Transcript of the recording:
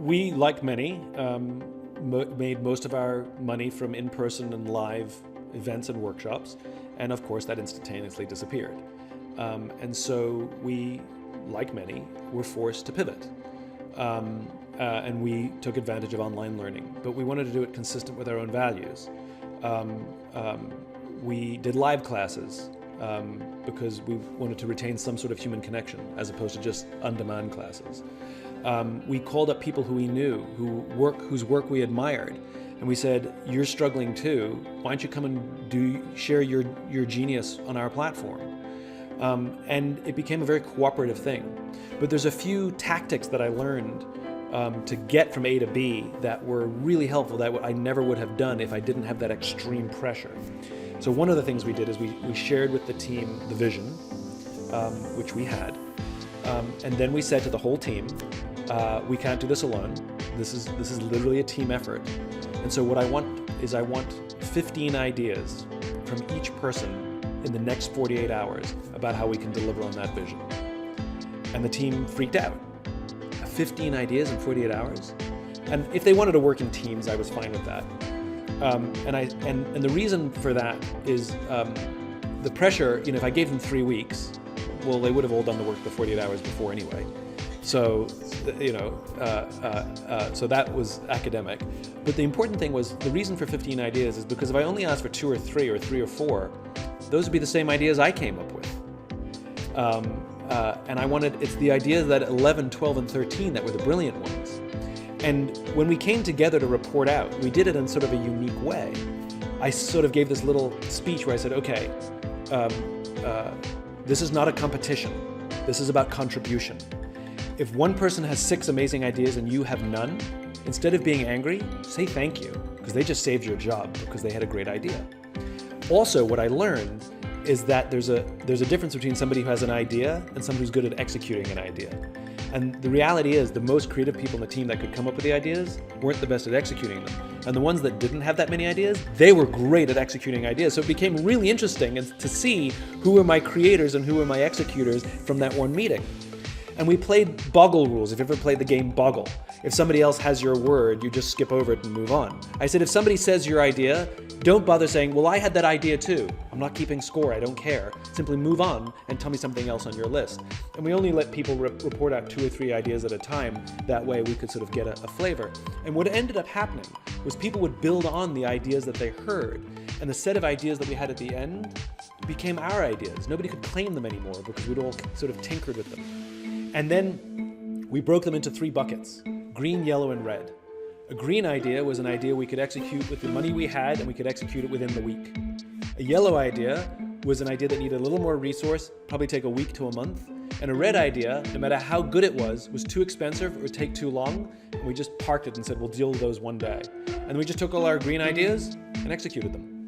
we, like many, made most of our money from in-person and live events and workshops, and of course that instantaneously disappeared. And so we, like many, were forced to pivot. And we took advantage of online learning, but we wanted to do it consistent with our own values. We did live classes because we wanted to retain some sort of human connection as opposed to just on-demand classes. We called up people who we knew, whose work we admired, and we said, "You're struggling too. Why don't you come and share your genius on our platform?" And it became a very cooperative thing. But there's a few tactics that I learned to get from A to B that were really helpful that I never would have done if I didn't have that extreme pressure. So one of the things we did is we shared with the team the vision, which we had, and then we said to the whole team, we can't do this alone. This is literally a team effort. And so what I want 15 ideas from each person in the next 48 hours about how we can deliver on that vision. And the team freaked out. 15 ideas in 48 hours? And if they wanted to work in teams, I was fine with that. And the reason for that is the pressure, if I gave them 3 weeks, well, they would have all done the work the 48 hours before anyway. So, so that was academic. But the important thing was the reason for 15 ideas is because if I only asked for 2 or 3 or 3 or 4, those would be the same ideas I came up with. And it's the ideas that 11, 12, and 13 that were the brilliant ones. And when we came together to report out, we did it in sort of a unique way. I sort of gave this little speech where I said, okay, this is not a competition. This is about contribution. If one person has 6 amazing ideas and you have none, instead of being angry, say thank you, because they just saved your job because they had a great idea. Also, what I learned is that there's a difference between somebody who has an idea and somebody who's good at executing an idea. And the reality is the most creative people in the team that could come up with the ideas weren't the best at executing them. And the ones that didn't have that many ideas, they were great at executing ideas. So it became really interesting to see who were my creators and who were my executors from that one meeting. And we played Boggle rules, if you've ever played the game Boggle. If somebody else has your word, you just skip over it and move on. I said, if somebody says your idea, don't bother saying, well, I had that idea too. I'm not keeping score, I don't care. Simply move on and tell me something else on your list. And we only let people report out 2 or 3 ideas at a time. That way we could sort of get a flavor. And what ended up happening was people would build on the ideas that they heard. And the set of ideas that we had at the end became our ideas. Nobody could claim them anymore because we'd all sort of tinkered with them. And then we broke them into 3 buckets: green, yellow, and red. A green idea was an idea we could execute with the money we had, and we could execute it within the week. A yellow idea was an idea that needed a little more resource, probably take a week to a month. And a red idea, no matter how good it was too expensive or take too long, and we just parked it and said, we'll deal with those one day. And we just took all our green ideas and executed them.